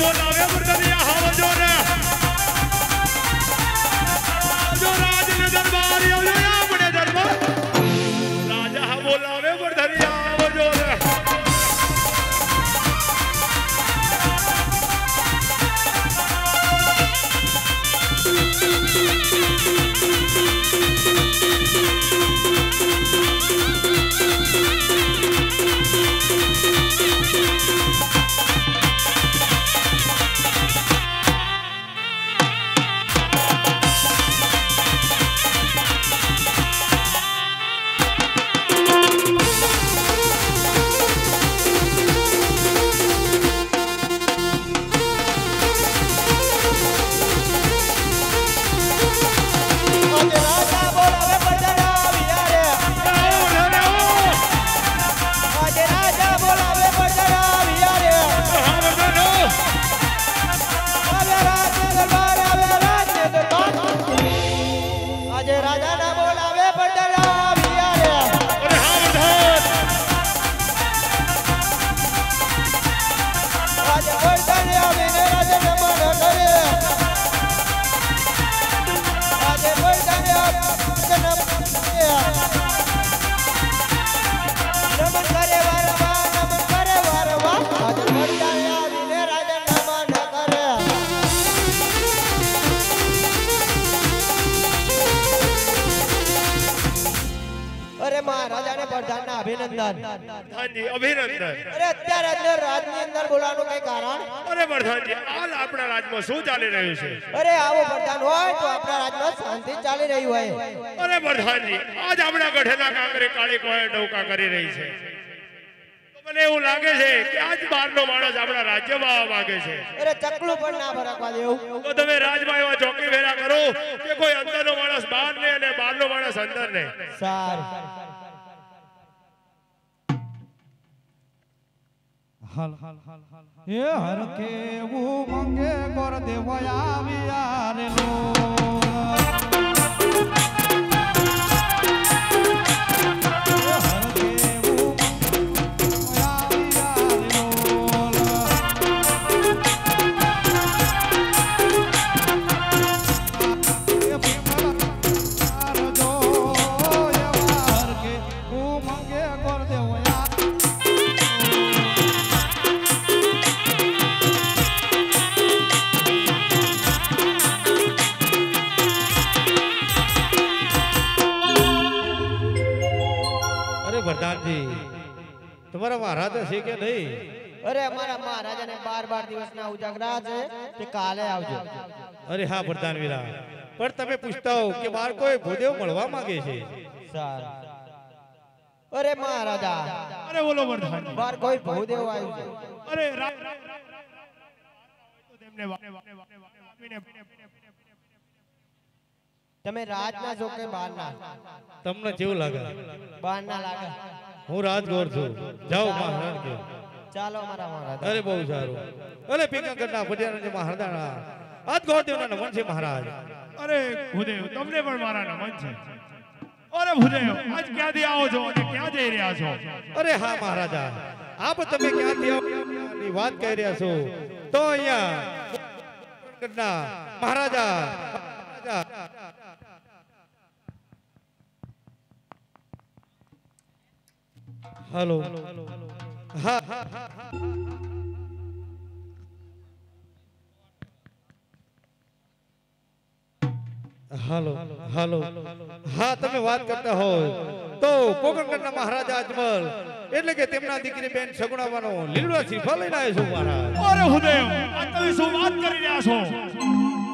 બોલાવે બુરદરિયા આવજો રે જો રાજને દરબાર આવજો આપણે દરબાર રાજા બોલાવે બુરદરિયા આવજો રે अभिनंदन हाँ जी अभिनंदन अरे અત્યારે અંદર રાજની અંદર બોલાવવાનું કઈ કારણ અરે પ્રધાનજી હાલ આપણા રાજમાં શું ચાલી રહ્યું છે અરે આવો પ્રધાન હોય તો આપણા રાજમાં શાંતિ ચાલી રહી હોય અરે પ્રધાનજી આજ આપણા ગઢેના કાંકરે કાળી કોઈ ડોકા કરી રહી છે મને એવું લાગે છે કે આજ બહારનો માણસ આપણા રાજ્યમાં આવવા માંગે છે અરે ચકલું પણ ના ભરકવા દેવું તો તમે રાજમાં એવા ચોકી ફેરા કરો કે કોઈ અંદરનો માણસ બહાર ને અને બહારનો માણસ અંદર ને સાર હલ એ હર કેવું મંગે ગોર દેવયા આવ્યા રે લો तुम्हारा महाराजा છે કે નહીં અરે અમારા મહારાજાને 12 દિવસના ઉજાગરા છે તે કાલે આવજો અરે હા પ્રધાન વીરા પણ તમે પૂછતા હો કે બાર કોઈ ભૂદેવ મળવા માંગે છે સાર અરે મહારાજા અરે બોલો પ્રધાન બાર કોઈ ભૂદેવ આવ્યું છે અરે તમે રાજના છો કે બહારના તમને કેવું લાગે બહારના લાગે હું રાજગોર છું જાઓ મહારાજ કે ચાલો મારા મહારાજ અરે બહુ સારું અરે પીકંગરના ભડિયાના જે મહારાજા આજ ગોરદેવના નમન છે મહારાજ અરે ભૂદેવ તમને પણ મારા નમન છે અરે ભૂદેવ આજ ક્યાંથી આવો છો અને ક્યાં જઈ રહ્યા છો અરે હા મહારાજા આપ તમે ક્યાંથી આવની વાત કહી રહ્યા છો તો અહીંયા મહારાજા हेलो हाँ हेलो हेलो हाँ तमे बात करता हो तो कोकणगढ़ना महाराजा अजमल એટલે કે તેમના દીકરી બેન સગુણાવાનો લીલડા શ્રીફળ લઈને આવ્યો છું મહારાજ અરે હુદેવ આ તમે શું વાત કરી રહ્યા છો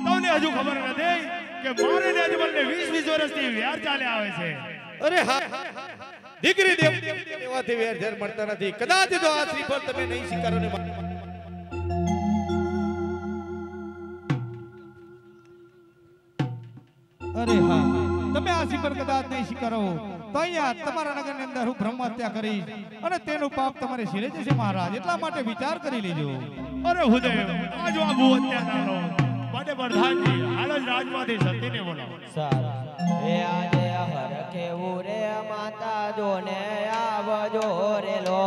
તમને હજુ ખબર નથી કે મારે ને અજમલને 20 વર્ષથી વ્યાર ચાલે આવે છે અરે હા દીકરી દેવાથી વેર ઝેર મળતા નથી કદાચ જો આ શ્રીફળ તમે નહીં સ્વીકારો ને અરે હા તમે આ શ્રીફળ કદાચ નહીં સ્વીકારો તો અહીંયા તમારા નગરની અંદર હું બ્રહ્મ હત્યા કરીશ અને તેનું પાપ તમારે શિરે જશે મહારાજ એટલા માટે વિચાર કરી લેજો અરે હુદેવ આજ આ ભૂ હત્યા ના લો માટે પ્રધાનજી હાલ જ રાજમાંથી સતીને બોલાવો સારા એ આજે હર કેવું રે માતા જોને આવજો રે લો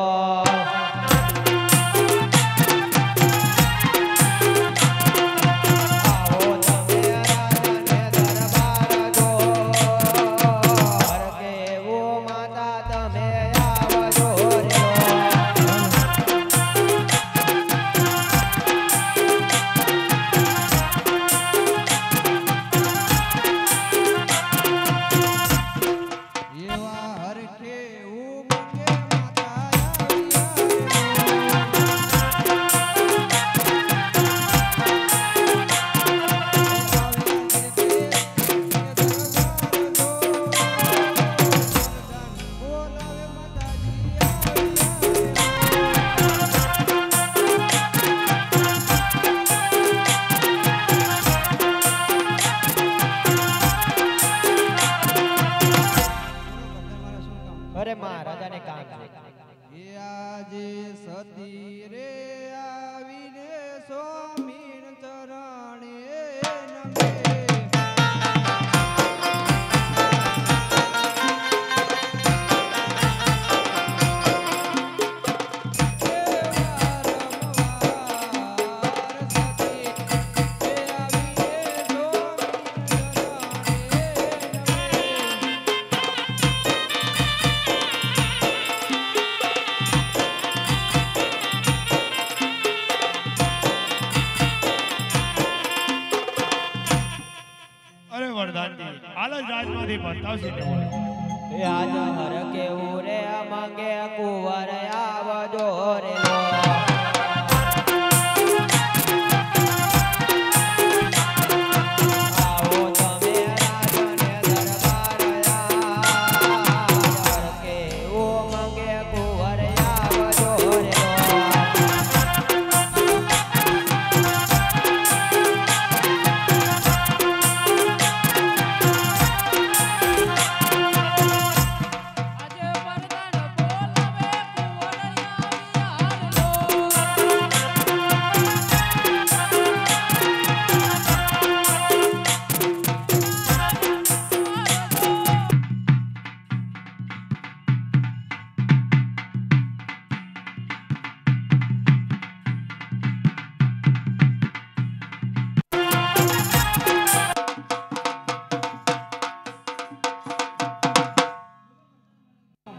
જ રાજમાંથી બતાવશે ને બોલે એ આજ હર કેવું રે માંગે કુંવર આવજો રે લો આવો તમે રાજને દરબાર હર કેવું માંગે કુંવર આવજો રે લો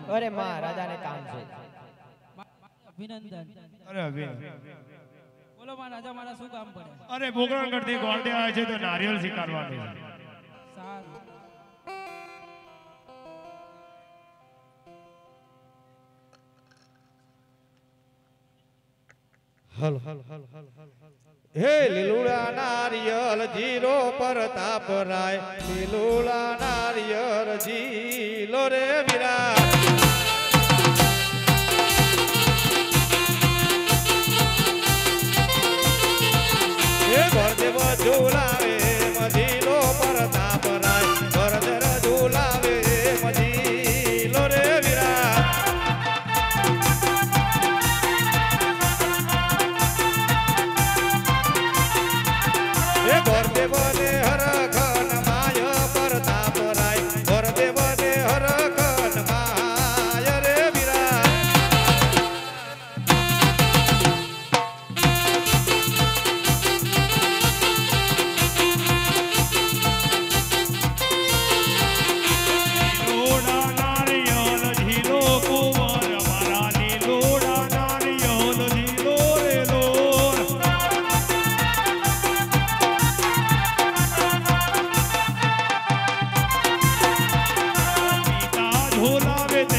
અરે મહારાજાને કામ છે અભિનંદન અરે અભિ બોલો મહારાજા મારા શું કામ પડે અરે પોકરણગઢથી ગોળદે આવે છે તો નારિયેળ સ્વીકારવાનું છે સારું હાલો હે લીલુડા નારિયેળ જીરો પ્રતાપ રાય લીલુડા નારિયેળ જીલો રે વીરા હે ગોરદેવ ઝુલાવે મજીલો પ્રતાપ રાય ગોરદેવ ઝુલાવે મજીલો રે વીરા ગોરદેવ ને હરખન માય પ્રતાપ રાય ગોરદેવ ને હરખન માય રે વીરા લીલોડા નારિયેળ ઝીલો કુંવર મારા લીલોડા નારિયેળ ઝીલો રે લોર પિતા ઝોલાવે તે